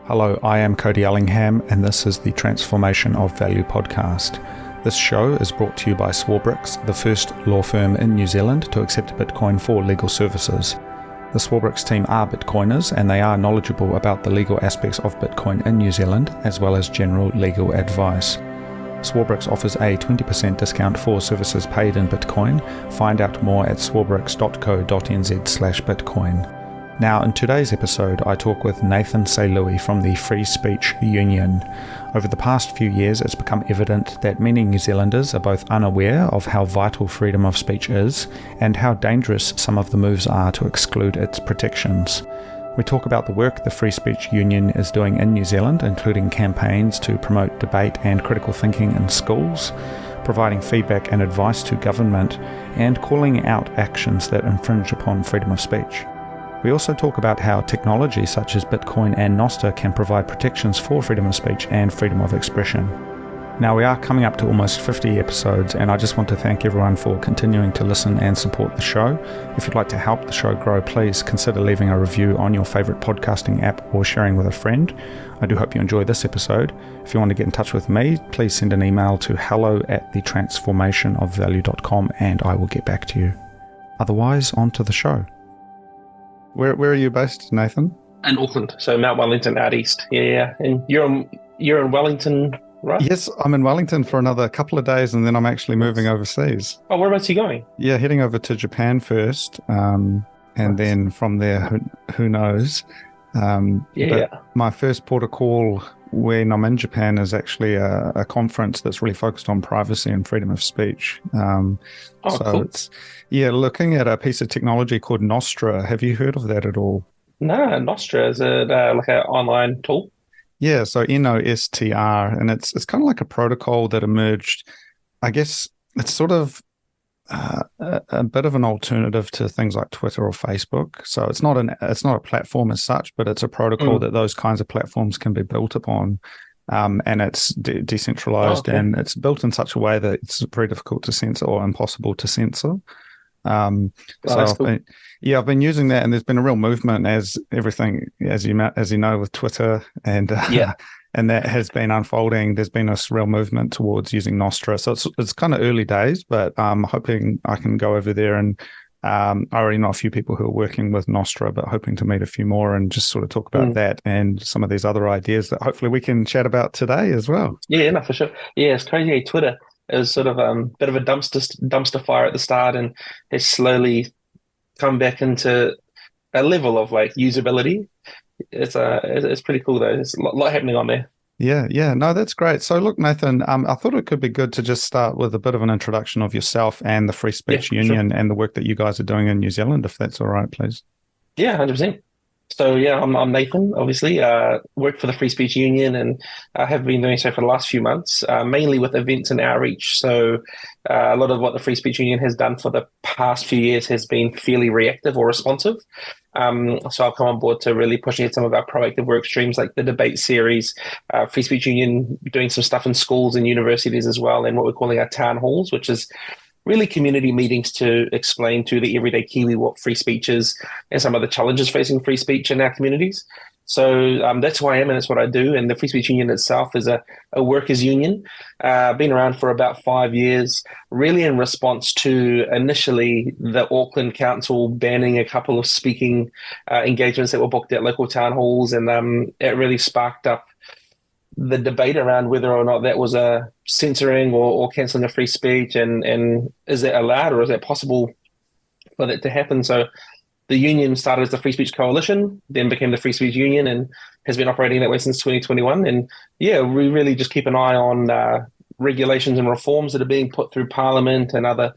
Hello, I am Cody Ellingham, and this is the Transformation of Value podcast. This show is brought to you by Swarbricks, the first law firm in New Zealand to accept Bitcoin for legal services. The Swarbricks team are Bitcoiners, and they are knowledgeable about the legal aspects of Bitcoin in New Zealand, as well as general legal advice. Swarbricks offers a 20% discount for services paid in Bitcoin. Find out more at swarbricks.co.nz/Bitcoin. Now, in today's episode, I talk with Nathan Seiuli from the Free Speech Union. Over the past few years, it's become evident that many New Zealanders are both unaware of how vital freedom of speech is and how dangerous some of the moves are to exclude its protections. We talk about the work the Free Speech Union is doing in New Zealand, including campaigns to promote debate and critical thinking in schools, providing feedback and advice to government, and calling out actions that infringe upon freedom of speech. We also talk about how technology such as Bitcoin and Nostr can provide protections for freedom of speech and freedom of expression. Now, we are coming up to almost 50 episodes, and I just want to thank everyone for continuing to listen and support the show. If you'd like to help the show grow, please consider leaving a review on your favourite podcasting app or sharing with a friend. I do hope you enjoy this episode. If you want to get in touch with me, please send an email to hello@thetransformationofvalue.com and I will get back to you. Otherwise, on to the show. Where are you based, Nathan? In Auckland, so Mount Wellington out east. Yeah. And you're in Wellington, right? Yes, I'm in Wellington for another couple of days, and then I'm actually moving overseas. Oh, whereabouts are you going? Yeah, heading over to Japan first, and then from there, who knows? But my first port of call when I'm in Japan is actually a conference that's really focused on privacy and freedom of speech. Cool. It's looking at a piece of technology called Nostr. Have you heard of that at all? No, Nostr is like an online tool. Yeah, so Nostr, and it's kind of like a protocol that emerged. I guess it's sort of a bit of an alternative to things like Twitter or Facebook. So it's not a platform as such, but it's a protocol that those kinds of platforms can be built upon, and it's decentralized, and it's built in such a way that it's very difficult to censor or impossible to censor. I've been using that, and there's been a real movement as you know, with Twitter and and that has been unfolding. There's been this real movement towards using Nostr. So it's kind of early days, but I'm hoping I can go over there, and I already know a few people who are working with Nostr, but hoping to meet a few more and just sort of talk about that and some of these other ideas that hopefully we can chat about today as well. Yeah, no, for sure. Yeah, it's crazy. Twitter is sort of a bit of a dumpster fire at the start, and has slowly come back into a level of like usability. It's pretty cool though. There's a lot happening on there. Yeah. No, that's great. So look, Nathan, I thought it could be good to just start with a bit of an introduction of yourself and the Free Speech Union and the work that you guys are doing in New Zealand, if that's all right, please. Yeah, 100%. So I'm Nathan, obviously, work for the Free Speech Union, and I have been doing so for the last few months, mainly with events and outreach. So a lot of what the Free Speech Union has done for the past few years has been fairly reactive or responsive. So I've come on board to really push ahead some of our proactive work streams, like the debate series, Free Speech Union doing some stuff in schools and universities as well, and what we're calling our town halls, which is really community meetings to explain to the everyday Kiwi what free speech is and some of the challenges facing free speech in our communities. So that's who I am, and that's what I do. And the Free Speech Union itself is a workers' union, been around for about 5 years, really in response to initially the Auckland Council banning a couple of speaking engagements that were booked at local town halls, and it really sparked up the debate around whether or not that was a censoring or cancelling of free speech, and is that allowed or is that possible for that to happen? So the union started as the Free Speech Coalition, then became the Free Speech Union, and has been operating that way since 2021. And we really just keep an eye on regulations and reforms that are being put through Parliament and other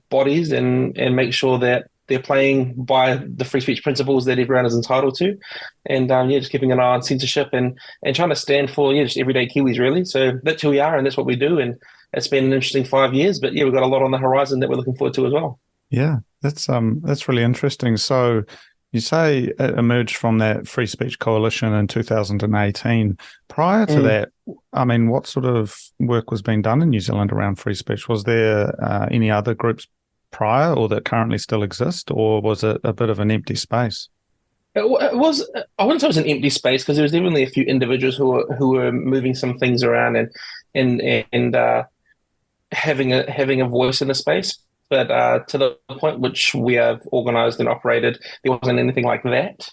bodies, and make sure that they're playing by the free speech principles that everyone is entitled to, and just keeping an eye on censorship and trying to stand for just everyday Kiwis, really. So that's who we are, and that's what we do, and it's been an interesting 5 years, but we've got a lot on the horizon that we're looking forward to as well. Yeah, that's really interesting. So you say it emerged from that Free Speech Coalition in 2018. Prior to that, I mean, what sort of work was being done in New Zealand around free speech? Was there any other groups prior or that currently still exist, or was it a bit of an empty space? It was, I wouldn't say it was an empty space because there was definitely a few individuals who were moving some things around and having a voice in the space. But to the point which we have organized and operated, there wasn't anything like that.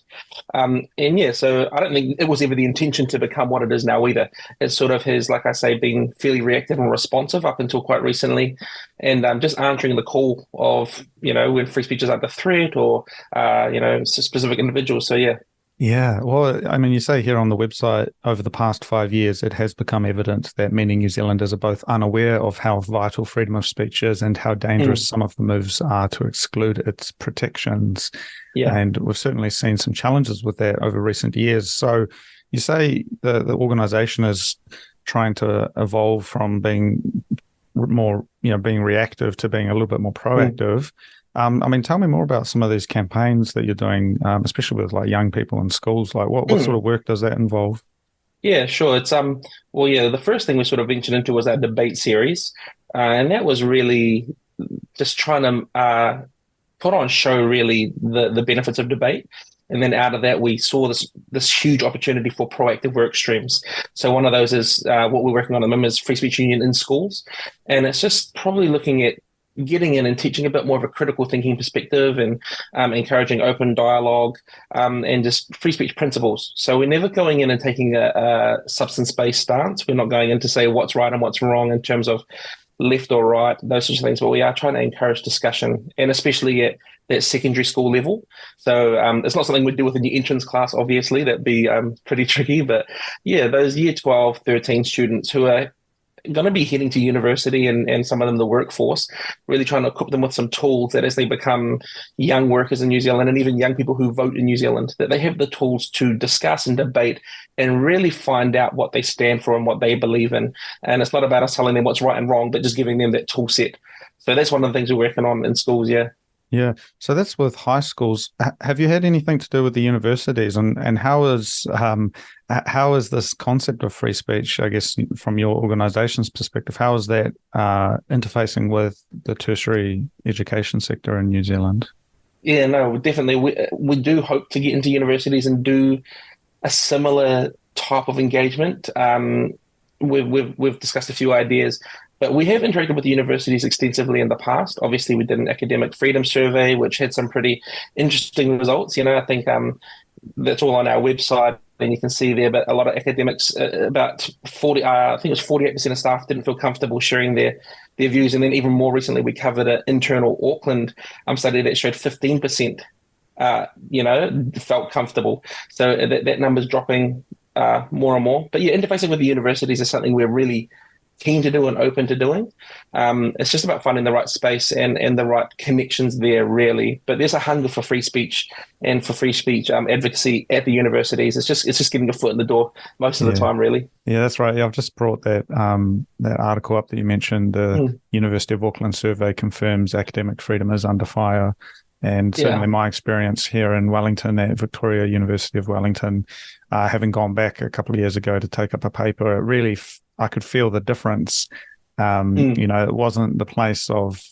And yeah, so I don't think it was ever the intention to become what it is now either. It sort of has, like I say, been fairly reactive and responsive up until quite recently, and just answering the call of when free speech is under threat or specific individuals. So yeah. Yeah, well, I mean, you say here on the website over the past 5 years, it has become evident that many New Zealanders are both unaware of how vital freedom of speech is and how dangerous Mm, some of the moves are to exclude its protections. yeah. And we've certainly seen some challenges with that over recent years. So you say the organization is trying to evolve from being more, being reactive to being a little bit more Mm, proactive. I mean, tell me more about some of these campaigns that you're doing, especially with like young people in schools. Like, what sort mm. of work does that involve? Yeah, sure. It's well, yeah, the first thing we sort of ventured into was our debate series. And that was really just trying to put on show really the benefits of debate. And then out of that, we saw this huge opportunity for proactive work streams. So one of those is what we're working on at the moment is Free Speech Union in schools, and it's just probably looking at getting in and teaching a bit more of a critical thinking perspective and encouraging open dialogue and just free speech principles. So we're never going in and taking a substance-based stance. We're not going in to say what's right and what's wrong in terms of left or right, those sorts of things. But we are trying to encourage discussion, and especially at that secondary school level. So it's not something we'd do with a new entrance class, obviously. That'd be pretty tricky. But yeah, those year 12, 13 students who are going to be heading to university and some of them the workforce, really trying to equip them with some tools that as they become young workers in New Zealand and even young people who vote in New Zealand, that they have the tools to discuss and debate and really find out what they stand for and what they believe in. And it's not about us telling them what's right and wrong, but just giving them that tool set. So that's one of the things we're working on in schools, yeah. Yeah, so that's with high schools. Have you had anything to do with the universities, and how is this concept of free speech? I guess from your organisation's perspective, how is that interfacing with the tertiary education sector in New Zealand? Yeah, no, definitely. We do hope to get into universities and do a similar type of engagement. We've discussed a few ideas, but we have interacted with the universities extensively in the past. Obviously, we did an academic freedom survey, which had some pretty interesting results. I think that's all on our website, and you can see there. But a lot of academics, about 40, I think it was 48% of staff didn't feel comfortable sharing their views. And then even more recently, we covered an internal Auckland study that showed 15% felt comfortable. So that number's dropping more and more. But yeah, interfacing with the universities is something we're really keen to do and open to doing. It's just about finding the right space and the right connections there, really. But there's a hunger for free speech and for free speech advocacy at the universities. It's just getting a foot in the door most of the Yeah. time, really. Yeah, that's right. Yeah, I've just brought that article up that you mentioned. The Mm, University of Auckland survey confirms academic freedom is under fire. And certainly yeah. my experience here in Wellington at Victoria University of Wellington, having gone back a couple of years ago to take up a paper, it really, I could feel the difference. Mm, It wasn't the place of,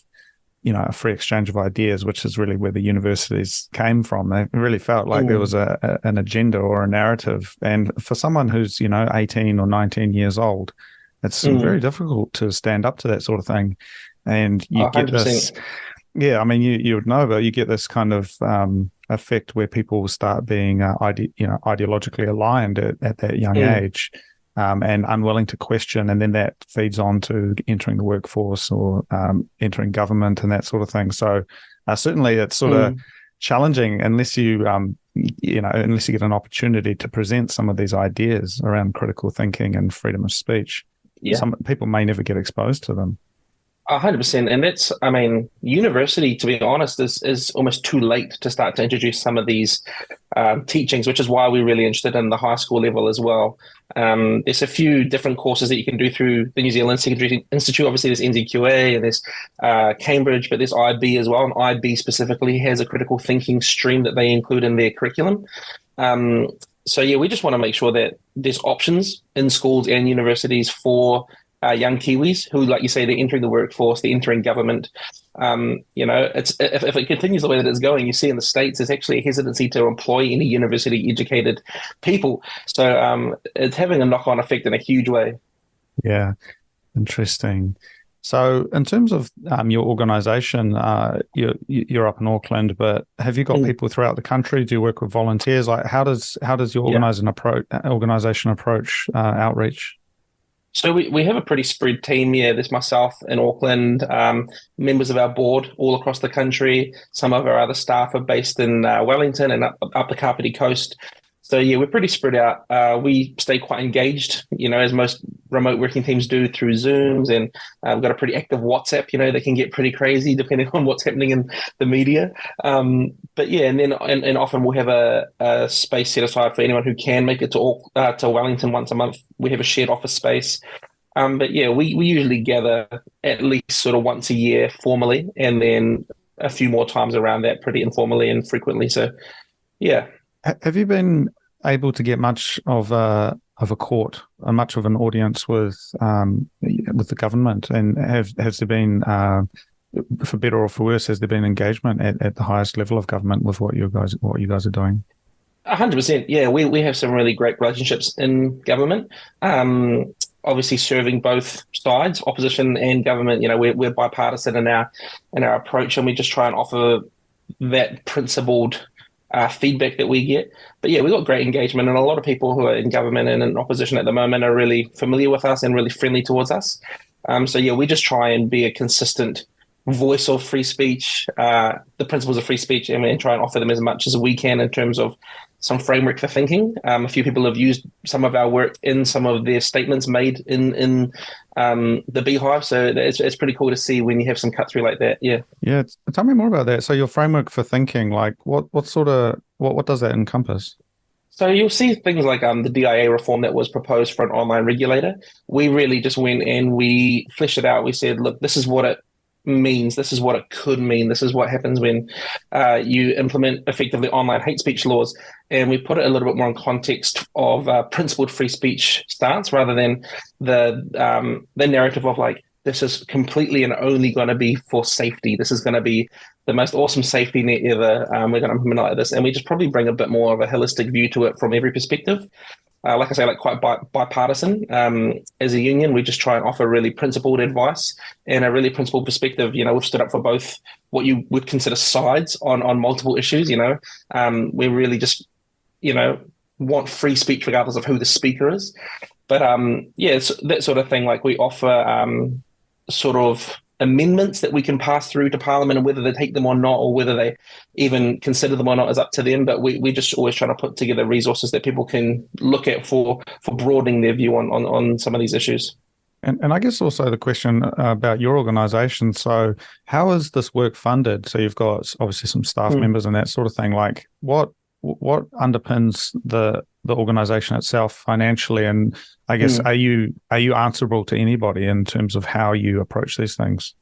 a free exchange of ideas, which is really where the universities came from. It really felt like there was mm, an agenda or a narrative. And for someone who's, 18 or 19 years old, it's very mm. difficult to stand up to that sort of thing. And you get this, 100%. yeah, I mean, you would know, but you get this kind of effect where people start being, ideologically aligned at that young Mm, age, and unwilling to question, and then that feeds on to entering the workforce or entering government and that sort of thing. So certainly, it's sort of mm. challenging unless you get an opportunity to present some of these ideas around critical thinking and freedom of speech. Yeah. Some people may never get exposed to them. 100%. And that's, I mean, university, to be honest, is almost too late to start to introduce some of these teachings, which is why we're really interested in the high school level as well. There's a few different courses that you can do through the New Zealand Secondary Institute. Obviously, there's NZQA and there's Cambridge, but there's IB as well. And IB specifically has a critical thinking stream that they include in their curriculum. Um, so, yeah, we just want to make sure that there's options in schools and universities for young Kiwis who, like you say, they're entering the workforce, they're entering government. If it continues the way that it's going, you see in the States, there's actually a hesitancy to employ any university educated people. So it's having a knock-on effect in a huge way. Yeah, interesting. So, in terms of your organization, you're up in Auckland, but have you got Mm. people throughout the country? Do you work with volunteers? Like, how does your Yeah. organization approach outreach? So we have a pretty spread team. Yeah, there's myself in Auckland, members of our board all across the country. Some of our other staff are based in Wellington and up the Kapiti coast. So yeah, we're pretty spread out. We stay quite engaged, as most remote working teams do through Zooms, and we've got a pretty active WhatsApp. That can get pretty crazy depending on what's happening in the media. But yeah, and then and often we'll have a space set aside for anyone who can make it to Wellington once a month. We have a shared office space. But yeah, we usually gather at least sort of once a year formally, and then a few more times around that pretty informally and frequently. So yeah. Have you been able to get much of a court, much of an audience with the government, and has there been, for better or for worse, has there been engagement at the highest level of government with what you guys are doing? 100%. Yeah, we have some really great relationships in government. Obviously, serving both sides, opposition and government. We're bipartisan in our approach, and we just try and offer that principled feedback that we get. But yeah, we've got great engagement, and a lot of people who are in government and in opposition at the moment are really familiar with us and really friendly towards us. So yeah, we just try and be a consistent voice of free speech, the principles of free speech, and try and offer them as much as we can in terms of some framework for thinking. A few people have used some of our work in some of their statements made in the Beehive, so it's pretty cool to see when you have some cut through like that. Yeah. Yeah, tell me more about that. So your framework for thinking, like what does that encompass? So you'll see things like the DIA reform that was proposed for an online regulator. We really just went and we fleshed it out. We said, look, this is what it means. This is what it could mean. This is what happens when you implement effectively online hate speech laws. And we put it a little bit more in context of principled free speech stance rather than the narrative of like, this is completely and only going to be for safety. This is going to be the most awesome safety net ever. We're going to implement like this. And we just probably bring a bit more of a holistic view to it from every perspective. Like I say, like quite bipartisan. As a union, we just try and offer really principled advice and a really principled perspective. We've stood up for both what you would consider sides on multiple issues. We really just, want free speech regardless of who the speaker is. But yeah, it's that sort of thing. Like we offer sort of amendments that we can pass through to Parliament, and whether they take them or not, or whether they even consider them or not, is up to them. But we just always try to put together resources that people can look at for broadening their view on some of these issues. And I guess also the question about your organization. So how is this work funded? So you've got obviously some staff members and that sort of thing. Like what underpins the organization itself financially? And I guess are you answerable to anybody in terms of how you approach these things?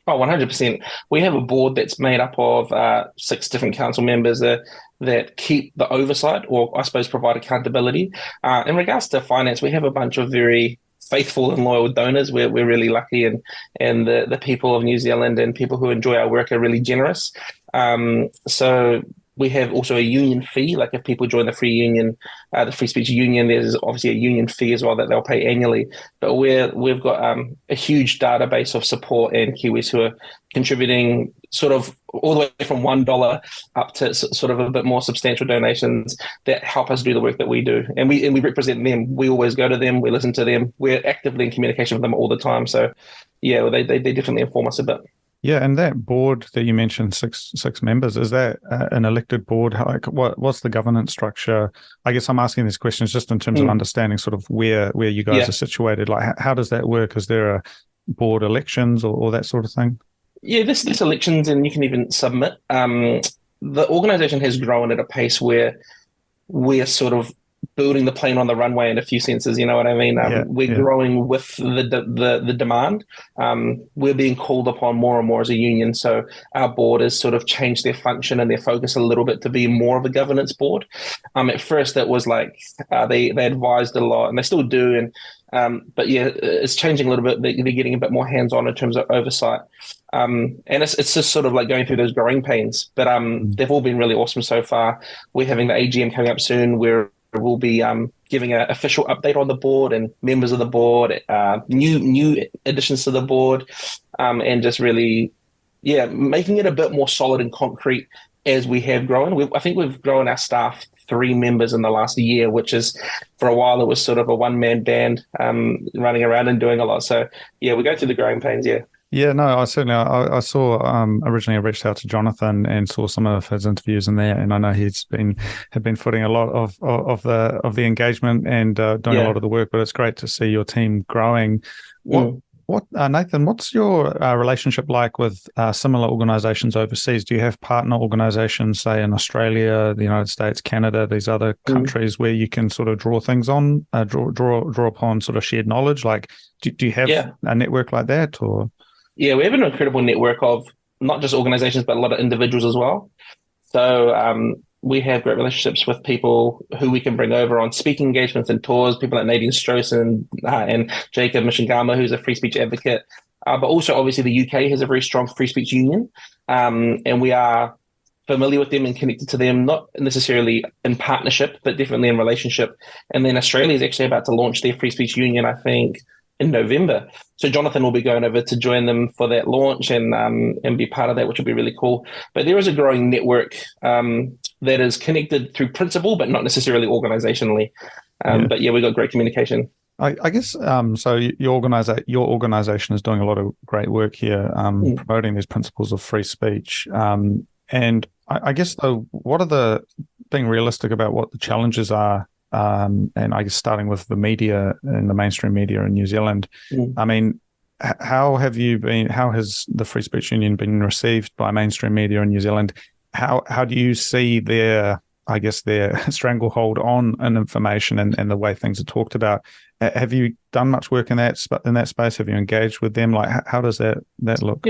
Oh, 100%. We have a board that's made up of 6 different council members that keep the oversight, or I suppose provide accountability. In regards to finance, we have a bunch of very faithful and loyal donors. We're really lucky, and the people of New Zealand and people who enjoy our work are really generous. So we have also a union fee. Like if people join the the Free Speech Union, there's obviously a union fee as well that they'll pay annually. But we've got a huge database of support and Kiwis who are contributing sort of all the way from $1 up to sort of a bit more substantial donations that help us do the work that we do. And we represent them. We always go to them. We listen to them. We're actively in communication with them all the time. So yeah, they definitely inform us a bit. Yeah, and that board that you mentioned, six members, is that an elected board? Like, what's the governance structure? I guess I'm asking these questions just in terms of understanding sort of where you guys are situated. Like, how does that work? Is there a board elections or that sort of thing? Yeah, this elections, and you can even submit. The organisation has grown at a pace where we're sort of building the plane on the runway in a few senses. You know what I mean? We're growing with the demand. We're being called upon more and more as a union. So our board has sort of changed their function and their focus a little bit to be more of a governance board. At first, it was like they advised a lot, and they still do. But yeah, it's changing a little bit. They're getting a bit more hands-on in terms of oversight. And it's just sort of like going through those growing pains. But they've all been really awesome so far. We're having the AGM coming up soon, where we'll be giving an official update on the board and members of the board, new additions to the board, and just really, making it a bit more solid and concrete as we have grown. I think we've grown our staff 3 members in the last year, which is, for a while, it was sort of a one-man band running around and doing a lot. So, we go through the growing pains, Yeah, no, I certainly I saw originally I reached out to Jonathan and saw some of his interviews in there, and I know had been footing a lot of the engagement and doing a lot of the work. But it's great to see your team growing. What Nathan? What's your relationship like with similar organisations overseas? Do you have partner organisations, say in Australia, the United States, Canada, these other countries where you can sort of draw things on, draw upon sort of shared knowledge? Like, do you have a network like that, or? Yeah, we have an incredible network of not just organizations, but a lot of individuals as well. So we have great relationships with people who we can bring over on speaking engagements and tours, people like Nadine Strossen and Jacob Mishingama, who's a free speech advocate. But also, obviously, the UK has a very strong free speech union, and we are familiar with them and connected to them, not necessarily in partnership, but definitely in relationship. And then Australia is actually about to launch their free speech union, I think, in November. So Jonathan will be going over to join them for that launch and be part of that, which will be really cool. But there is a growing network that is connected through principle, but not necessarily organizationally. But we've got great communication. I guess so. Your organization is doing a lot of great work here, promoting these principles of free speech. And I guess though, being realistic about what the challenges are? And I guess starting with the media and the mainstream media in New Zealand, I mean, how has the Free Speech Union been received by mainstream media in New Zealand? How do you see their stranglehold on information and the way things are talked about? Have you done much work in that space? Have you engaged with them? Like, how does that look?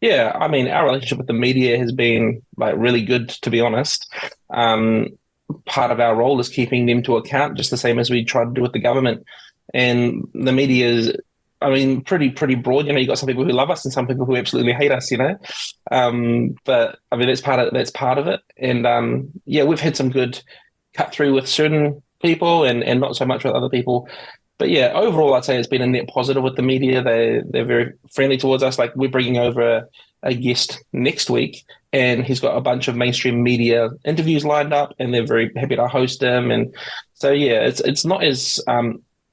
Yeah. I mean, our relationship with the media has been like really good, to be honest. Part of our role is keeping them to account, just the same as we try to do with the government. And the media is, I mean, pretty broad. You got some people who love us and some people who absolutely hate us. But I mean, that's part of it. And we've had some good cut through with certain people and not so much with other people. But overall, I'd say it's been a net positive with the media. They're very friendly towards us. Like, we're bringing over a guest next week, and he's got a bunch of mainstream media interviews lined up, and they're very happy to host him. And so, it's not as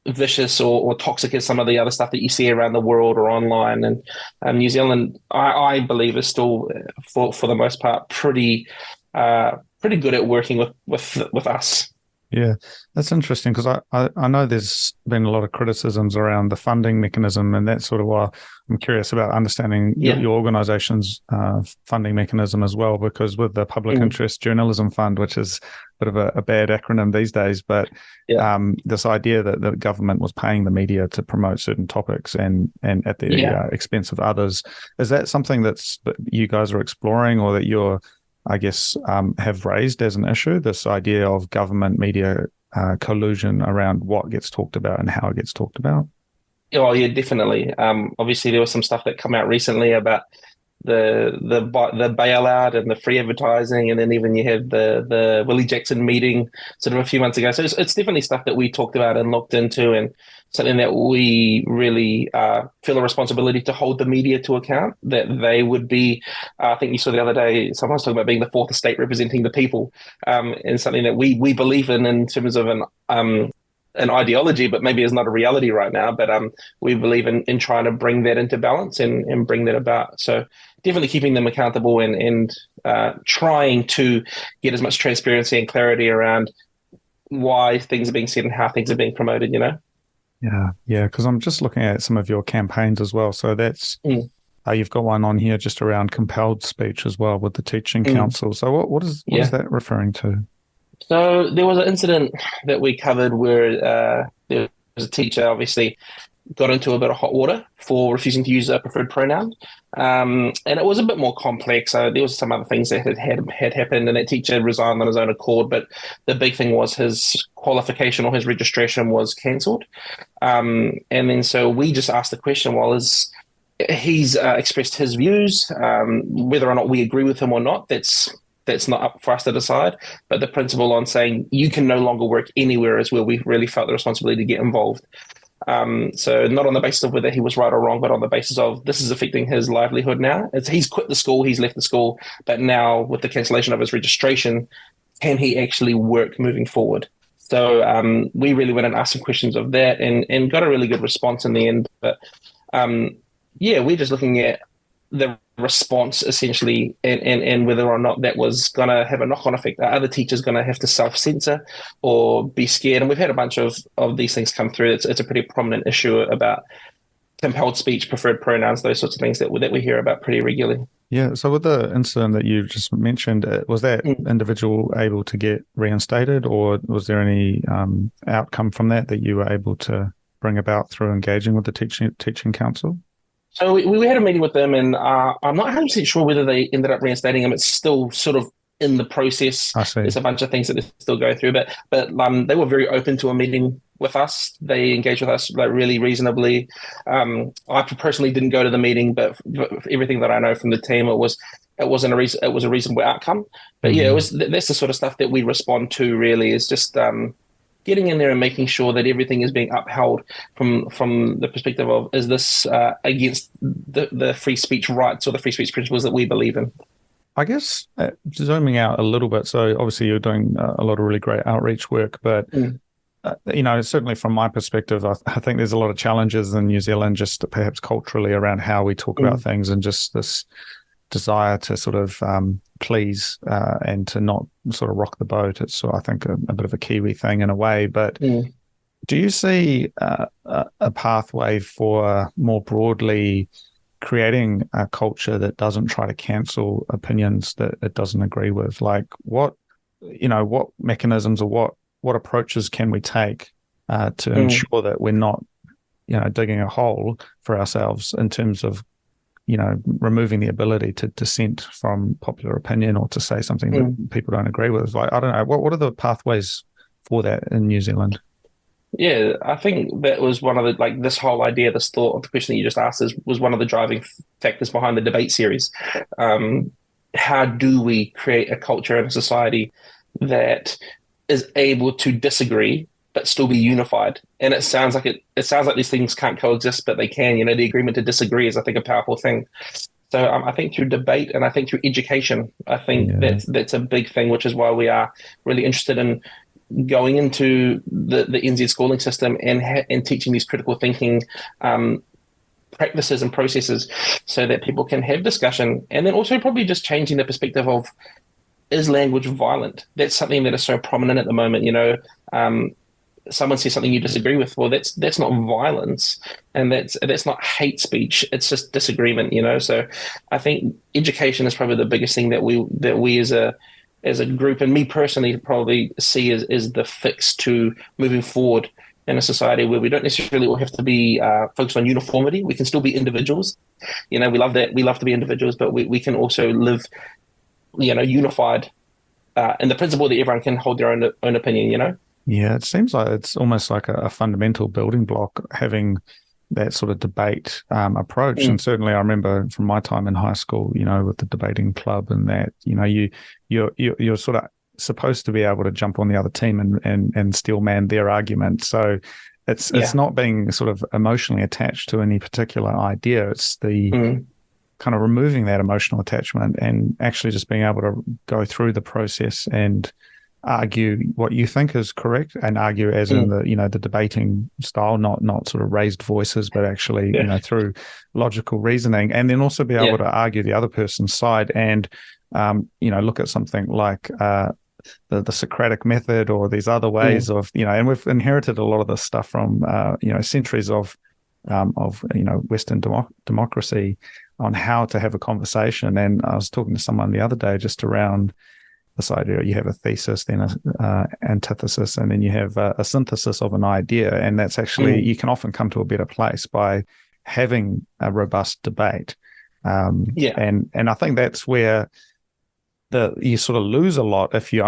vicious or toxic as some of the other stuff that you see around the world or online. And New Zealand, I believe, is still, for the most part, pretty good at working with us. Yeah, that's interesting because I know there's been a lot of criticisms around the funding mechanism, and that's sort of why I'm curious about understanding your organization's funding mechanism as well, because with the Public Interest Journalism Fund, which is a bit of a bad acronym these days, but this idea that the government was paying the media to promote certain topics and at the expense of others, is that something that you guys are exploring or that you're have raised as an issue, this idea of government media collusion around what gets talked about and how it gets talked about? Oh, yeah, definitely. Obviously, there was some stuff that came out recently about the bailout and the free advertising, and then even you had the Willie Jackson meeting sort of a few months ago. So it's definitely stuff that we talked about and looked into, and something that we really feel a responsibility to hold the media to account, that they would be, I think you saw the other day, someone was talking about being the fourth estate representing the people, and something that we believe in terms of an ideology, but maybe is not a reality right now. But we believe in trying to bring that into balance and bring that about. So definitely keeping them accountable and trying to get as much transparency and clarity around why things are being said and how things are being promoted, Yeah, because I'm just looking at some of your campaigns as well. So that's you've got one on here just around compelled speech as well with the Teaching Council. So what is that referring to? So there was an incident that we covered where there was a teacher obviously got into a bit of hot water for refusing to use a preferred pronoun. And it was a bit more complex. There was some other things that had happened, and that teacher resigned on his own accord. But the big thing was his qualification or his registration was cancelled. And then so we just asked the question, well, is he's expressed his views, whether or not we agree with him or not, that's not up for us to decide. But the principle on saying you can no longer work anywhere is where we really felt the responsibility to get involved. So not on the basis of whether he was right or wrong, but on the basis of this is affecting his livelihood now. He's quit the school, he's left the school, but now with the cancellation of his registration, can he actually work moving forward? So we really went and asked some questions of that and got a really good response in the end. But yeah, we're just looking at the response essentially and whether or not that was going to have a knock-on effect. Are other teachers going to have to self-censor or be scared? And we've had a bunch of these things come through. It's a pretty prominent issue about compelled speech, preferred pronouns, those sorts of things that we hear about pretty regularly. Yeah. So with the incident that you just mentioned, was that individual able to get reinstated, or was there any outcome from that you were able to bring about through engaging with the teaching council? So we had a meeting with them, and I'm not 100% sure whether they ended up reinstating him. It's still sort of in the process. I see. There's a bunch of things that they're still going through, but they were very open to a meeting with us. They engaged with us like really reasonably. I personally didn't go to the meeting, but everything that I know from the team, it was a reasonable outcome. But yeah, that's the sort of stuff that we respond to. Really, is just getting in there and making sure that everything is being upheld from the perspective of is this against the free speech rights or the free speech principles that we believe in. I guess zooming out a little bit, so obviously you're doing a lot of really great outreach work, but certainly from my perspective, I think there's a lot of challenges in New Zealand, just perhaps culturally around how we talk about things, and just this desire to sort of please and to not sort of rock the boat. It's, I think, a bit of a Kiwi thing in a way. But do you see a pathway for more broadly creating a culture that doesn't try to cancel opinions that it doesn't agree with? Like what mechanisms or what approaches can we take to ensure that we're not, digging a hole for ourselves in terms of, removing the ability to dissent from popular opinion or to say something that people don't agree with? Like, I don't know, what are the pathways for that in New Zealand? Yeah, I think that was one of the, this whole idea, this thought of the question that you just asked was one of the driving factors behind the debate series. How do we create a culture and a society that is able to disagree but still be unified? And it sounds like these things can't coexist, but they can. The agreement to disagree is, I think, a powerful thing. So I think through debate and I think through education, I think that's a big thing, which is why we are really interested in going into the NZ schooling system and teaching these critical thinking practices and processes so that people can have discussion, and then also probably just changing the perspective of, is language violent? That's something that is so prominent at the moment. Someone says something you disagree with, well, that's not violence, and that's not hate speech. It's just disagreement. So I think education is probably the biggest thing that we as a group, and me personally, probably see as the fix to moving forward in a society where we don't necessarily all have to be focused on uniformity. We can still be individuals. We love that. We love to be individuals, but we can also live, unified in the principle that everyone can hold their own opinion, Yeah, it seems like it's almost like a fundamental building block, having that sort of debate approach. And certainly I remember from my time in high school, with the debating club and that, you're sort of supposed to be able to jump on the other team and steel man their argument. So it's not being sort of emotionally attached to any particular idea. It's the kind of removing that emotional attachment and actually just being able to go through the process and argue what you think is correct, and argue as in the debating style, not sort of raised voices, but actually through logical reasoning, and then also be able to argue the other person's side and look at something like the Socratic method or these other ways of and we've inherited a lot of this stuff from centuries of Western democracy on how to have a conversation. And I was talking to someone the other day just around this idea. You have a thesis, then a antithesis, and then you have a synthesis of an idea. And that's actually, you can often come to a better place by having a robust debate. And I think that's where you sort of lose a lot if you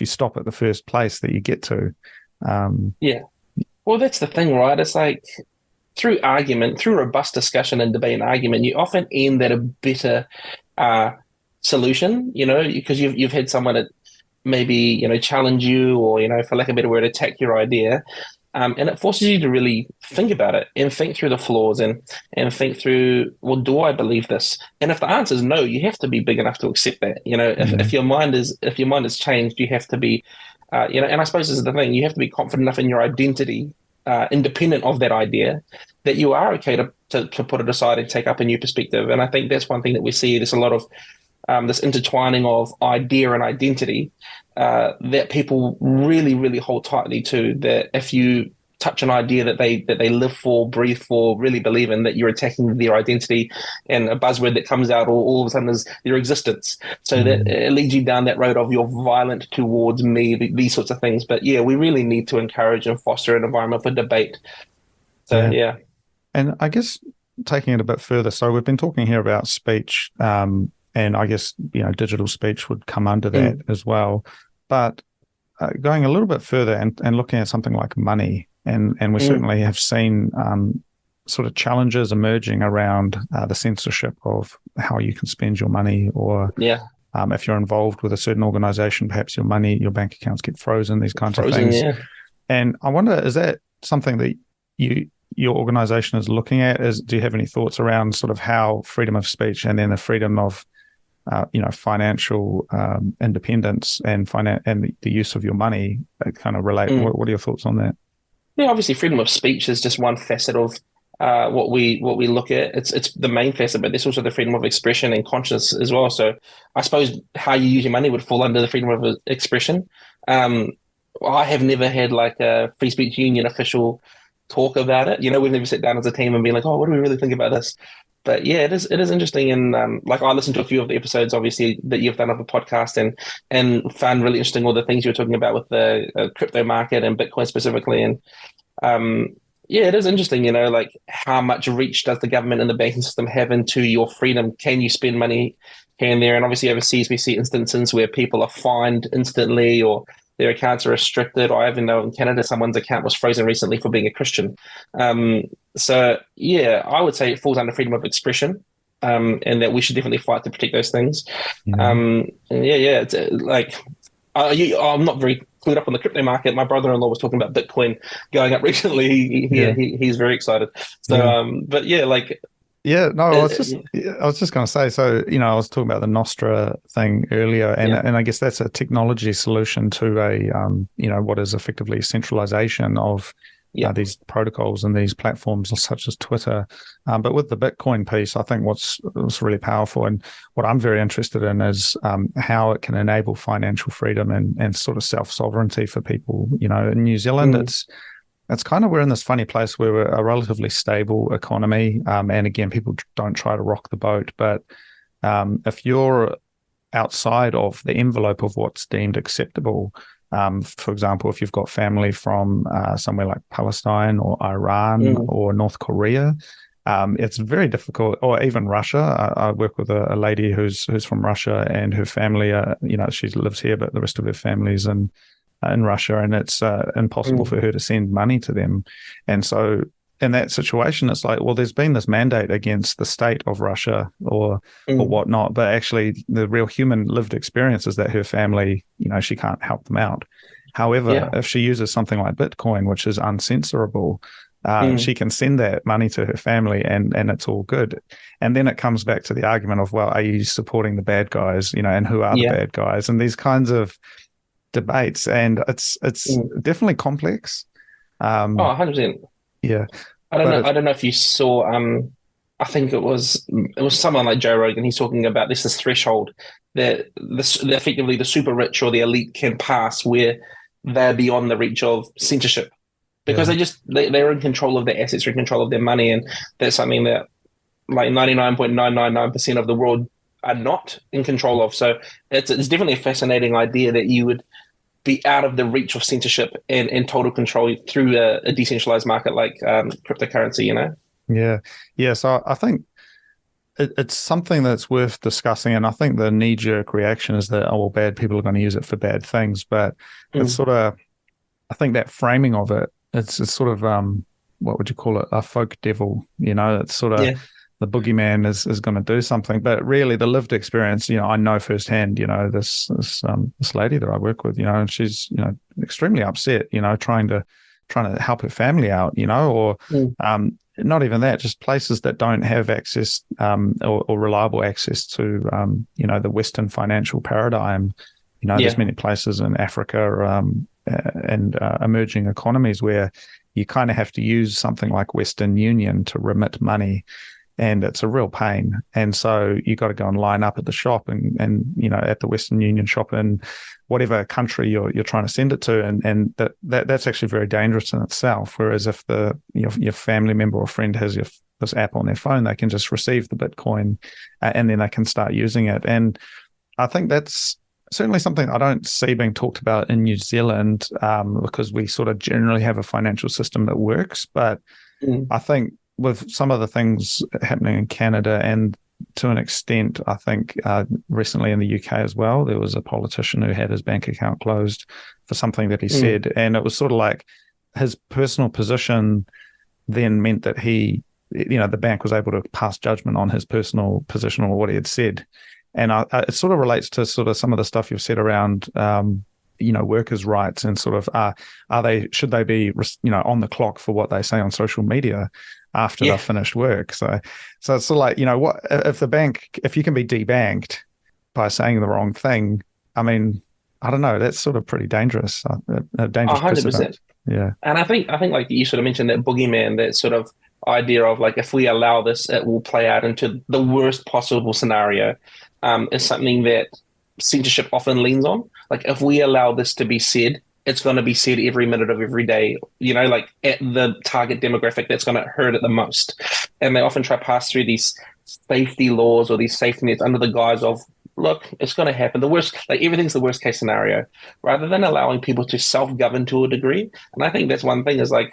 stop at the first place that you get to. Well, that's the thing, right? It's like through argument, through robust discussion and debate and argument, you often end at a better solution, because you've had someone that maybe, challenge you or, for lack of a better word, attack your idea. And it forces you to really think about it and think through the flaws and think through, well, do I believe this? And if the answer is no, you have to be big enough to accept that. If your mind is changed, you have to be, and I suppose this is the thing, you have to be confident enough in your identity, independent of that idea, that you are okay to put it aside and take up a new perspective. And I think that's one thing that we see. There's a lot of this intertwining of idea and identity that people really, really hold tightly to, that if you touch an idea that they live for, breathe for, really believe in, that you're attacking their identity, and a buzzword that comes out all of a sudden is their existence. So that it leads you down that road of you're violent towards me, these sorts of things. But yeah, we really need to encourage and foster an environment for debate. So yeah. And I guess taking it a bit further, so we've been talking here about speech, and I guess, digital speech would come under that as well. But going a little bit further and looking at something like money, and we certainly have seen sort of challenges emerging around the censorship of how you can spend your money, or if you're involved with a certain organization, perhaps your bank accounts get frozen, these kinds of things. And I wonder, is that something that your organization is looking at? Do you have any thoughts around sort of how freedom of speech and then the freedom of financial independence and the use of your money kind of relate? What are your thoughts on that? Yeah, obviously, freedom of speech is just one facet of what we look at. It's the main facet, but there's also the freedom of expression and conscience as well. So I suppose how you use your money would fall under the freedom of expression. I have never had like a free speech union official talk about it. We've never sat down as a team and been like, oh, what do we really think about this? But yeah, it is interesting. And like I listened to a few of the episodes, obviously, that you've done of the podcast, and found really interesting all the things you were talking about with the crypto market and Bitcoin specifically. And yeah, it is interesting, like how much reach does the government and the banking system have into your freedom? Can you spend money here and there? And obviously overseas, we see instances where people are fined instantly, or their accounts are restricted. I even know in Canada, someone's account was frozen recently for being a Christian. So yeah, I would say it falls under freedom of expression, and that we should definitely fight to protect those things. And it's like I'm not very clued up on the crypto market. My brother-in-law was talking about Bitcoin going up recently. He's very excited. So, but yeah, like. Yeah, no, I was just going to say, so, I was talking about the Nostr thing earlier, and I guess that's a technology solution to a, what is effectively centralization of these protocols and these platforms such as Twitter. But with the Bitcoin piece, I think what's really powerful, and what I'm very interested in, is how it can enable financial freedom and sort of self-sovereignty for people. In New Zealand, it's kind of, we're in this funny place where we're a relatively stable economy. And again, people don't try to rock the boat. But if you're outside of the envelope of what's deemed acceptable, for example, if you've got family from somewhere like Palestine or Iran or North Korea, it's very difficult, or even Russia. I work with a lady who's from Russia, and her family, she lives here, but the rest of her family's in Russia, and it's impossible for her to send money to them. And so in that situation, it's like, well, there's been this mandate against the state of Russia or whatnot, but actually the real human lived experience is that her family, she can't help them out. However, if she uses something like Bitcoin, which is uncensorable, she can send that money to her family, and it's all good. And then it comes back to the argument of, well, are you supporting the bad guys, and who are the bad guys? And these kinds of debates, and it's definitely complex. 100%. Yeah. I don't know if you saw, I think it was someone like Joe Rogan. He's talking about this threshold that effectively the super rich or the elite can pass, where they're beyond the reach of censorship, because they're in control of their assets, they're in control of their money. And that's something that like 99.999% of the world are not in control of. So it's definitely a fascinating idea that you would be out of the reach of censorship and total control through a decentralized market like cryptocurrency, you know? Yeah. Yeah. So I think it's something that's worth discussing. And I think the knee jerk reaction is that, oh, well, bad people are going to use it for bad things. But it's sort of, I think that framing of it, it's sort of, what would you call it? A folk devil, it's sort of Yeah. the boogeyman is going to do something. But really the lived experience, I know firsthand, this lady that I work with, and she's, extremely upset, trying to help her family out, or not even that, just places that don't have access or reliable access to, the Western financial paradigm. There's many places in Africa and emerging economies where you kind of have to use something like Western Union to remit money, and it's a real pain. And so you got to go and line up at the shop and at the Western Union shop in whatever country you're trying to send it to, and that's actually very dangerous in itself. Whereas if your family member or friend has this app on their phone, they can just receive the Bitcoin and then they can start using it. And I think that's certainly something I don't see being talked about in New Zealand because we sort of generally have a financial system that works. But I think with some of the things happening in Canada and to an extent, I think recently in the UK as well, there was a politician who had his bank account closed for something that he said. And it was sort of like his personal position then meant that the bank was able to pass judgment on his personal position or what he had said. And it sort of relates to sort of some of the stuff you've said around, workers' rights and sort of should they be, on the clock for what they say on social media after they've finished work. So it's sort of like, what if you can be debanked by saying the wrong thing, I mean, I don't know, that's sort of pretty dangerous, a dangerous 100%. precedent. Yeah. And I think like you sort of mentioned that boogeyman, that sort of idea of like, if we allow this, it will play out into the worst possible scenario, is something that censorship often leans on. Like, if we allow this to be said, it's going to be said every minute of every day, like at the target demographic that's going to hurt it the most. And they often try to pass through these safety laws or these safety nets under the guise of, look, it's going to happen. The worst, like everything's the worst case scenario, rather than allowing people to self-govern to a degree. And I think that's one thing is like,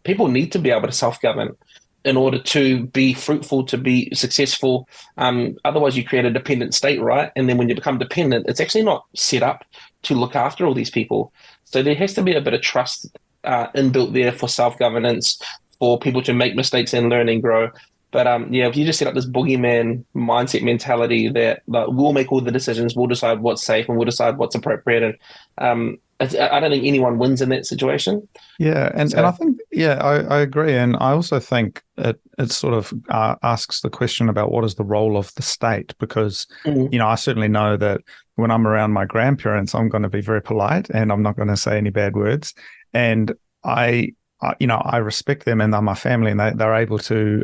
people need to be able to self-govern in order to be fruitful, to be successful. Otherwise, you create a dependent state, right? And then when you become dependent, it's actually not set up to look after all these people. So there has to be a bit of trust inbuilt there for self-governance, for people to make mistakes and learn and grow. But if you just set up this boogeyman mindset mentality that we'll make all the decisions, we'll decide what's safe and we'll decide what's appropriate. And I don't think anyone wins in that situation. Yeah, and I think, I agree. And I also think it sort of asks the question about what is the role of the state, because, I certainly know that when I'm around my grandparents, I'm going to be very polite and I'm not going to say any bad words. And I respect them and they're my family and they're able to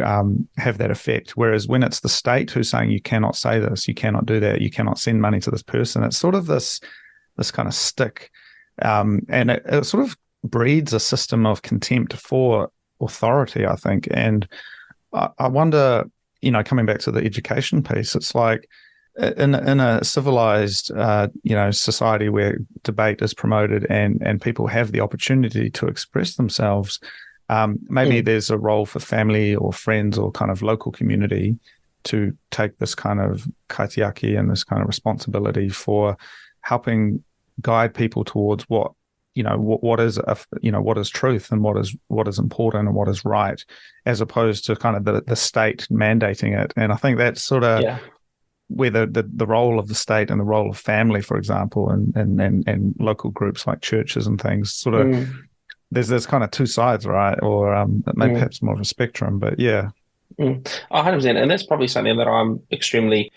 have that effect. Whereas when it's the state who's saying you cannot say this, you cannot do that, you cannot send money to this person, it's sort of this kind of stick. And it sort of breeds a system of contempt for authority, I think. And I wonder, coming back to the education piece, it's like in a civilized, society where debate is promoted and people have the opportunity to express themselves, maybe there's a role for family or friends or kind of local community to take this kind of kaitiaki and this kind of responsibility for helping guide people towards what is truth and what is important and what is right, as opposed to kind of the state mandating it. And I think that's sort of where the role of the state and the role of family, for example, and local groups like churches and things, sort of there's kind of two sides, right? Or maybe perhaps more of a spectrum, but yeah. 100%. And that's probably something that I'm extremely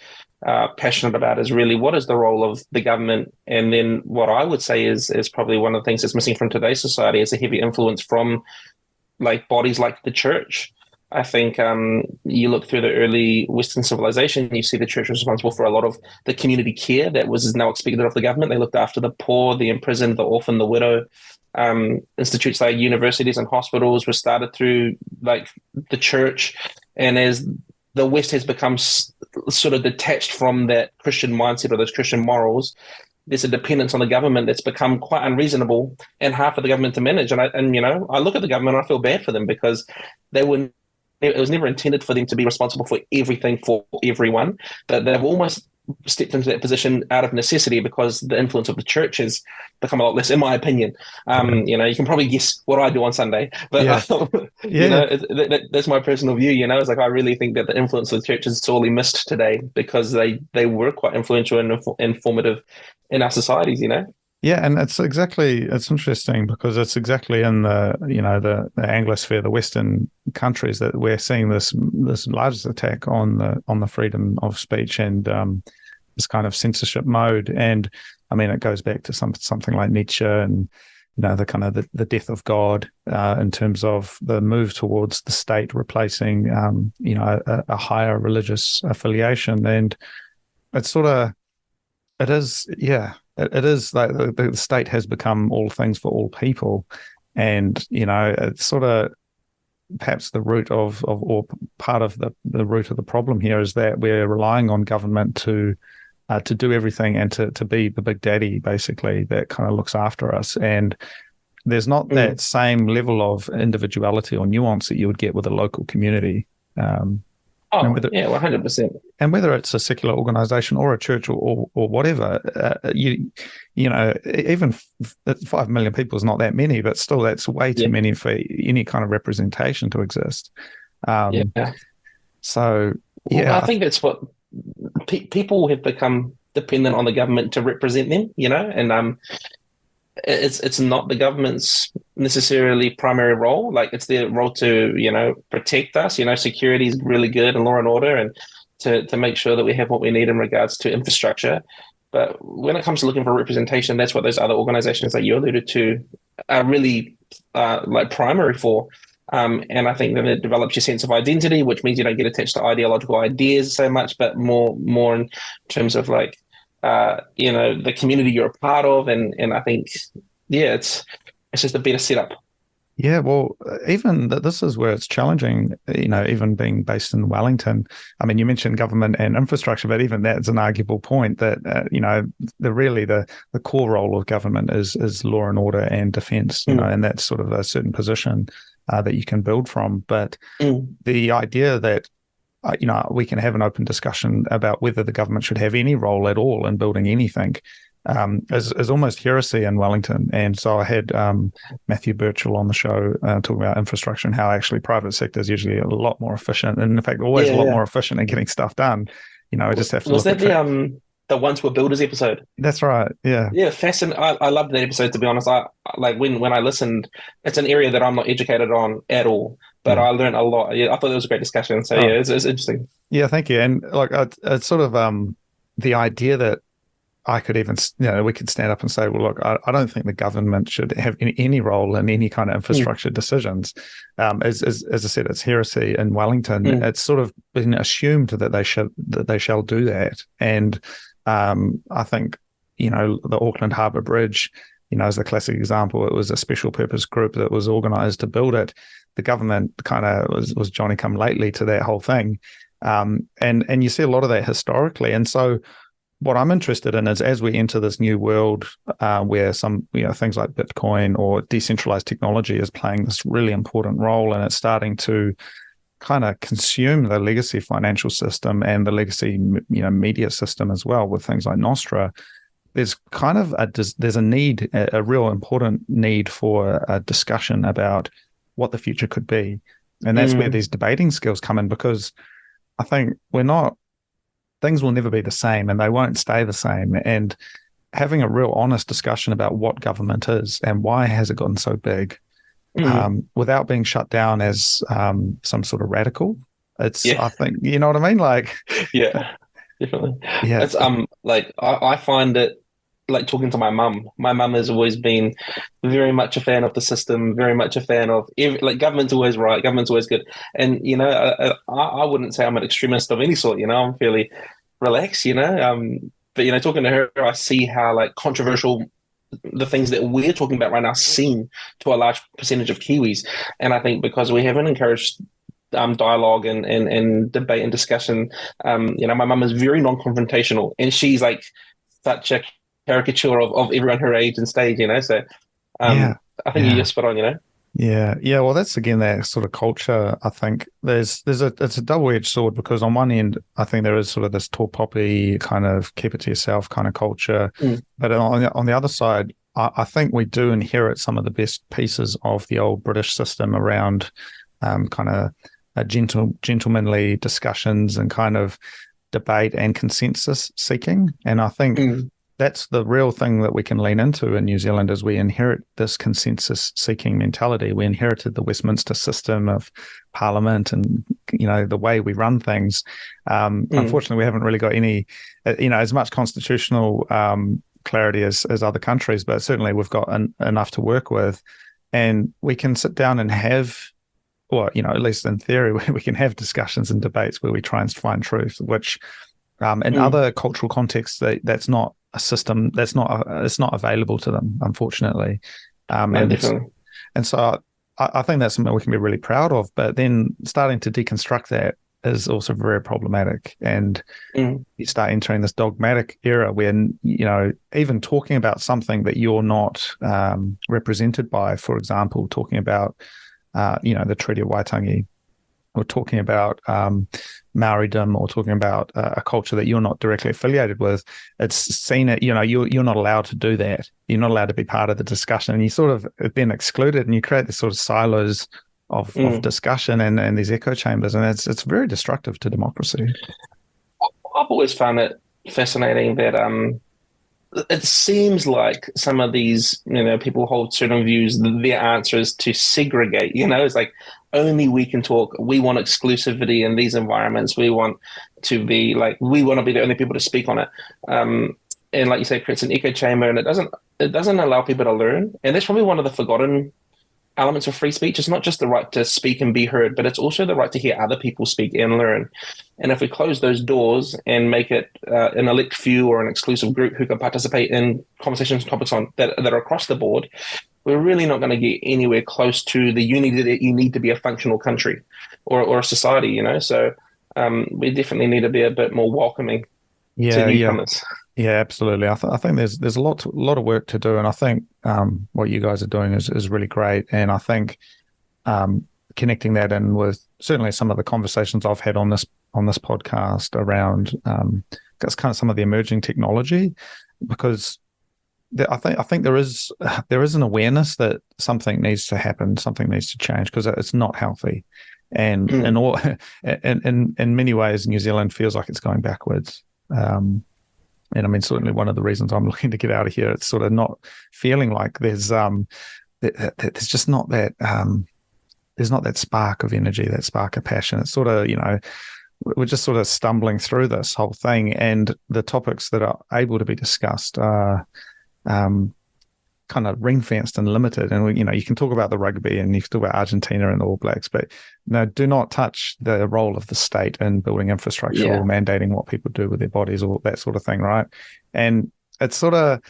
passionate about, is really what is the role of the government. And then what I would say is probably one of the things that's missing from today's society is a heavy influence from like bodies like the church. I think you look through the early Western civilization, you see the church was responsible for a lot of the community care that was now expected of the government. They looked after the poor, the imprisoned, the orphan, the widow. Institutes like universities and hospitals were started through like the church. And as the West has become sort of detached from that Christian mindset or those Christian morals, there's a dependence on the government that's become quite unreasonable and hard for the government to manage. And I look at the government and I feel bad for them because it was never intended for them to be responsible for everything for everyone. That they've almost stepped into that position out of necessity because the influence of the church has become a lot less, in my opinion. You can probably guess what I do on Sunday, but that's my personal view. It's like I really think that the influence of the church is sorely missed today because they were quite influential and informative in our societies. Yeah, and it's interesting because it's exactly in the Anglosphere, the Western countries, that we're seeing this largest attack on the freedom of speech and this kind of censorship mode. And I mean, it goes back to something like Nietzsche and the kind of the death of God in terms of the move towards the state replacing a higher religious affiliation. And it's sort of it is, yeah. It is like the state has become all things for all people, and it's sort of perhaps the root of or part of the root of the problem here is that we're relying on government to do everything and to be the big daddy basically that kind of looks after us, and there's not that same level of individuality or nuance that you would get with a local community. 100%. And whether it's a secular organization or a church or whatever, even 5 million people is not that many, but still that's way too many for any kind of representation to exist. So, yeah. I think that's what people have become dependent on the government to represent them, and it's not the government's necessarily primary role. Like it's their role to protect us. Security is really good and law and order, and to make sure that we have what we need in regards to infrastructure. But when it comes to looking for representation, that's what those other organizations that you alluded to are really like primary for. And I think that it develops your sense of identity, which means you don't get attached to ideological ideas so much, but more in terms of like the community you're a part of, and I think it's just a better setup. Yeah, well, even this is where it's challenging, even being based in Wellington. I mean, you mentioned government and infrastructure, but even that's an arguable point that, the core role of government is law and order and defense, and that's sort of a certain position that you can build from. But the idea that we can have an open discussion about whether the government should have any role at all in building anything is almost heresy in Wellington. And so I had Matthew Birchall on the show talking about infrastructure and how actually private sector is usually a lot more efficient, and in fact always a lot more efficient in getting stuff done. I just have to Was that the Once Were Builders episode? That's right. Yeah. Yeah, fascinating. I loved that episode, to be honest. I like when I listened, it's an area that I'm not educated on at all, but I learned a lot. Yeah, I thought it was a great discussion. So it's interesting. Yeah, thank you. And like it's sort of the idea that I could even, we could stand up and say, well, look, I don't think the government should have any role in any kind of infrastructure decisions. As I said, it's heresy in Wellington. It's sort of been assumed that they shall do that. And I think, the Auckland Harbour Bridge, is the classic example. It was a special purpose group that was organised to build it. The government kind of was Johnny come lately to that whole thing. And you see a lot of that historically. And so what I'm interested in is as we enter this new world where some things like Bitcoin or decentralized technology is playing this really important role, and it's starting to kind of consume the legacy financial system and the legacy media system as well with things like Nostra. There's kind of there's a real important need for a discussion about what the future could be, and that's where these debating skills come in, because I think things will never be the same and they won't stay the same. And having a real honest discussion about what government is and why has it gotten so big without being shut down as some sort of radical. I think, you know what I mean? Like, yeah, definitely. Yeah. It's, I find it like talking to my mum. My mum has always been very much a fan of the system, very much a fan of government's always right, government's always good. And, I wouldn't say I'm an extremist of any sort, I'm fairly relaxed, but, talking to her, I see how like controversial the things that we're talking about right now seem to a large percentage of Kiwis. And I think because we haven't encouraged dialogue and debate and discussion. My mum is very non-confrontational, and she's like such a caricature of everyone her age and stage. So Yeah. I think you're spot on. Yeah. Well, that's again that sort of culture. I think it's a double-edged sword, because on one end, I think there is sort of this tall poppy kind of keep it to yourself kind of culture, but on the other side, I think we do inherit some of the best pieces of the old British system around kind of gentlemanly discussions and kind of debate and consensus seeking, and I think. That's the real thing that we can lean into in New Zealand, is we inherit this consensus-seeking mentality. We inherited the Westminster system of parliament and, the way we run things. Unfortunately, we haven't really got any, as much constitutional clarity as other countries, but certainly we've got enough to work with. And we can sit down and have, or, at least in theory, we can have discussions and debates where we try and find truth, which in other cultural contexts, that's not a system it's not available to them, unfortunately. Definitely. And so I think that's something we can be really proud of, but then starting to deconstruct that is also very problematic, and you start entering this dogmatic era when even talking about something that you're not represented by, for example, talking about the Treaty of Waitangi, or talking about Maoridom, or talking about a culture that you're not directly affiliated with, it's seen it, you're not allowed to do that. You're not allowed to be part of the discussion, and you sort of have been excluded, and you create this sort of silos of discussion and these echo chambers, and it's very destructive to democracy. I've always found it fascinating that it seems like some of these, people hold certain views. Their answer is to segregate. It's like only we can talk. We want exclusivity in these environments. We want to be the only people to speak on it. And like you say, it creates an echo chamber, and it doesn't allow people to learn. And that's probably one of the forgotten elements of free speech. It's not just the right to speak and be heard, but it's also the right to hear other people speak and learn. And if we close those doors and make it an elite few or an exclusive group who can participate in conversations and topics that are across the board, we're really not going to get anywhere close to the unity that you need to be a functional country or a society, So we definitely need to be a bit more welcoming to newcomers. Yeah, absolutely. I think there's a lot of work to do, and I think what you guys are doing is really great. And I think connecting that in with certainly some of the conversations I've had on this podcast around that's kind of some of the emerging technology, because I think there is an awareness that something needs to happen, something needs to change, because it's not healthy, and in many ways, New Zealand feels like it's going backwards. And I mean, certainly one of the reasons I'm looking to get out of here, it's sort of not feeling like there's just not that there's not that spark of energy, that spark of passion. It's sort of, we're just sort of stumbling through this whole thing, and the topics that are able to be discussed are kind of ring-fenced and limited. And you can talk about the rugby, and you can talk about Argentina and the All Blacks, but do not touch the role of the state in building infrastructure or mandating what people do with their bodies or that sort of thing, right? And it's sort of,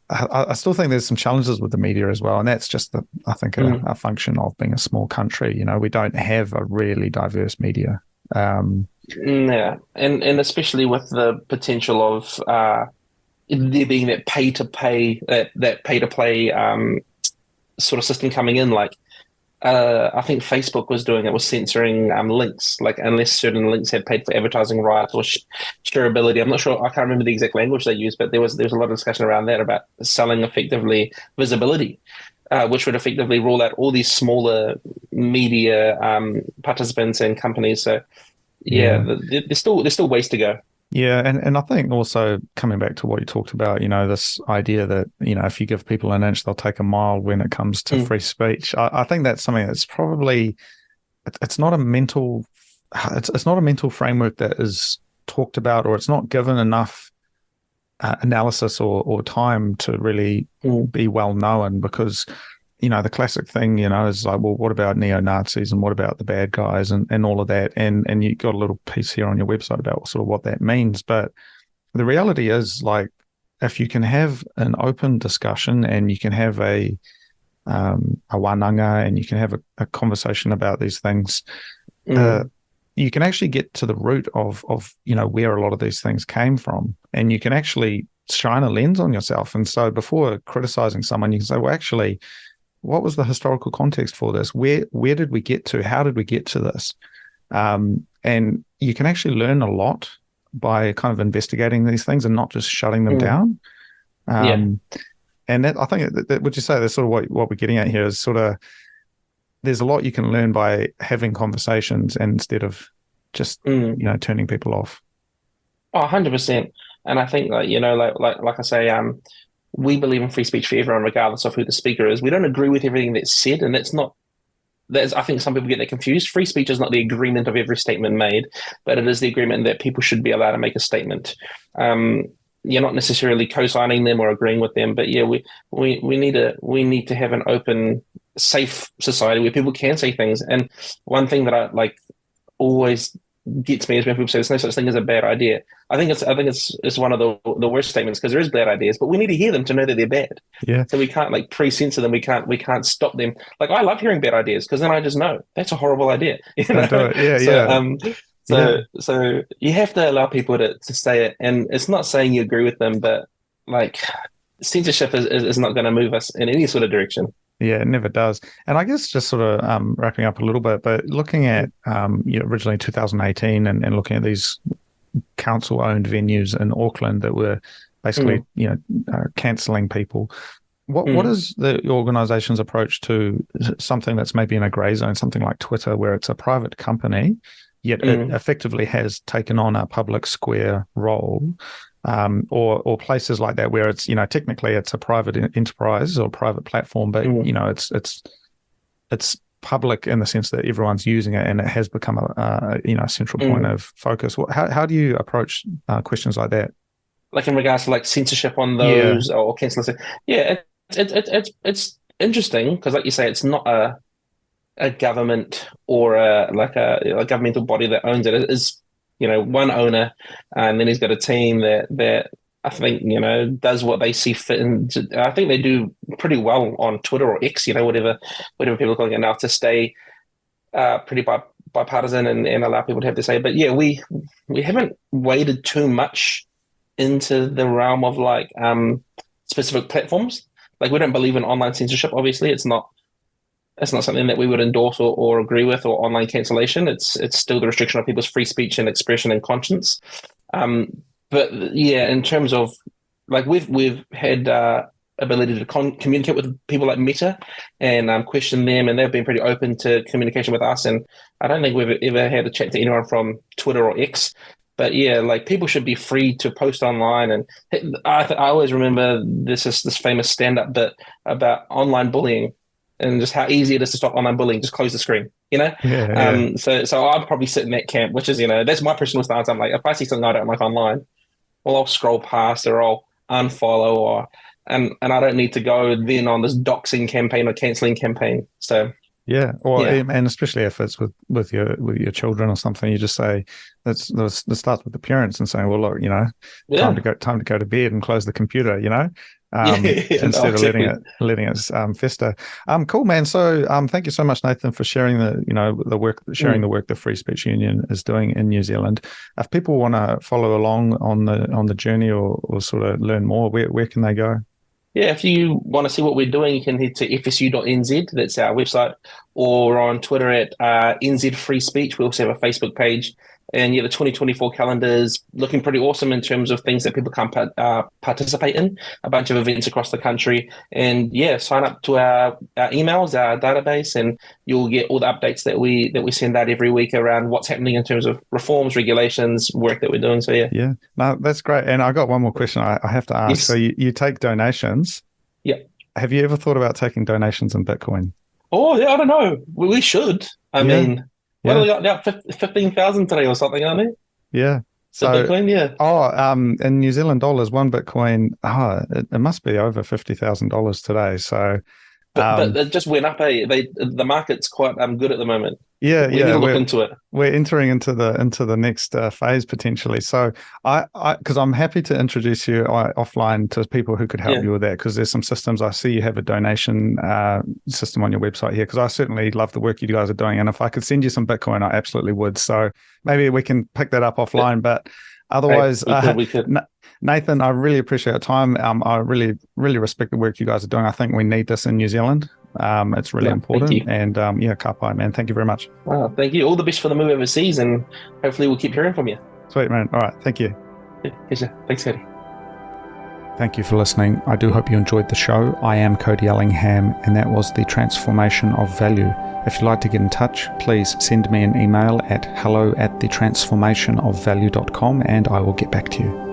I still think there's some challenges with the media as well, and that's just I think a function of being a small country. We don't have a really diverse media. And especially with the potential of there being that pay to play sort of system coming in, like I think Facebook was censoring links, like unless certain links had paid for advertising rights or shareability. I'm not sure, I can't remember the exact language they used, but there was a lot of discussion around that about selling effectively visibility, which would effectively rule out all these smaller media participants and companies. So there's still ways to go. Yeah, and I think also coming back to what you talked about, this idea that, if you give people an inch, they'll take a mile when it comes to free speech. I think that's something that's probably, it's not a mental framework that is talked about, or it's not given enough analysis or time to really be well known, because the classic thing, is like, well, what about neo-Nazis and what about the bad guys and all of that? And you got a little piece here on your website about sort of what that means. But the reality is, like, if you can have an open discussion and you can have a a wānanga, and you can have a conversation about these things. Mm. You can actually get to the root of where a lot of these things came from, and you can actually shine a lens on yourself. And so before criticizing someone, you can say, well, actually, what was the historical context for this? Where did we get to? How did we get to this? And you can actually learn a lot by kind of investigating these things and not just shutting them down. Yeah. And that, I think, that would you say that's sort of what we're getting at here is sort of, there's a lot you can learn by having conversations instead of just turning people off. Oh, 100%. And I think like I say, we believe in free speech for everyone, regardless of who the speaker is. We don't agree with everything that's said, and I think some people get that confused. Free speech is not the agreement of every statement made, but it is the agreement that people should be allowed to make a statement. You're not necessarily co-signing them or agreeing with them, but yeah, we need to have an open, safe society where people can say things. And one thing that I like always gets me is when people say there's no such thing as a bad idea. I think it's one of the worst statements, because there is bad ideas, but we need to hear them to know that they're bad. Yeah. So we can't like pre-censor them. We can't stop them. Like, I love hearing bad ideas, because then I just know that's a horrible idea. Don't do it. Yeah, so so you have to allow people to say it, and it's not saying you agree with them, but like, censorship is not going to move us in any sort of direction. Yeah, it never does. And I guess just sort of wrapping up a little bit, but looking at originally 2018 and looking at these council-owned venues in Auckland that were basically cancelling people. What is the organisation's approach to something that's maybe in a grey zone, something like Twitter, where it's a private company, yet it effectively has taken on a public square role? Or places like that where it's technically it's a private enterprise or private platform, but it's public in the sense that everyone's using it, and it has become a central point of focus. How do you approach questions like that? Like in regards to like censorship on those or cancellation? Yeah, it's interesting, because like you say, it's not a government or a governmental body that owns it. It is one owner, and then he's got a team that I think does what they see fit. And I think they do pretty well on Twitter or X, whatever people are calling it now, to stay pretty bipartisan and allow people to have their say. But yeah, we haven't waded too much into the realm of like specific platforms. Like, we don't believe in online censorship. Obviously, it's not something that we would endorse or agree with, or online cancellation. It's still the restriction of people's free speech and expression and conscience. But yeah, in terms of like, we've had ability to communicate with people like Meta and question them, and they've been pretty open to communication with us. And I don't think we've ever had a chat to anyone from Twitter or X. But yeah, like, people should be free to post online. And I always remember this famous stand-up bit about online bullying, and just how easy it is to stop online bullying. Just close the screen, So I'd probably sit in that camp, which is, that's my personal stance. I'm like, if I see something I don't like online, well, I'll scroll past, or I'll unfollow, and I don't need to go then on this doxing campaign or cancelling campaign. So and especially if it's with your children or something, you just say that starts with the parents and saying, well, look, time to go to bed and close the computer, instead of letting it fester. Cool, man. So thank you so much, Nathan, for sharing the work the Free Speech Union is doing in New Zealand. If people want to follow along on the journey or sort of learn more, where can they go? Yeah, if you want to see what we're doing, you can head to fsu.nz. That's our website, or on Twitter at NZ Free Speech. We also have a Facebook page. And yeah, the 2024 calendar is looking pretty awesome in terms of things that people can participate in, a bunch of events across the country. And yeah, sign up to our emails, our database, and you'll get all the updates that we send out every week around what's happening in terms of reforms, regulations, work that we're doing. So yeah. Yeah, no, that's great. And I got one more question I have to ask. Yes. So you take donations. Yeah. Have you ever thought about taking donations in Bitcoin? Oh, yeah, I don't know. We should. I mean... What do we got now? 15,000 today or something, aren't they? Yeah. So Bitcoin, yeah. In New Zealand dollars, one Bitcoin, it must be over $50,000 today. So But it just went up. The market's quite good at the moment. Yeah, we need to look into it. We're entering into the next phase potentially. So because I'm happy to introduce you offline to people who could help you with that, because there's some systems. I see you have a donation system on your website here, because I certainly love the work you guys are doing, and if I could send you some Bitcoin, I absolutely would. So maybe we can pick that up offline. But otherwise, we could. Nathan, I really appreciate your time. I really respect the work you guys are doing. I think we need this in New Zealand. It's really important. And ka pai, man. Thank you very much. Wow, thank you. All the best for the move overseas, and hopefully we'll keep hearing from you. Sweet, man. All right. Thank you. Pleasure. Thanks, Cody. Thank you for listening. I do hope you enjoyed the show. I am Cody Ellingham, and that was The Transformation of Value. If you'd like to get in touch, please send me an email at hello@thetransformationofvalue.com, and I will get back to you.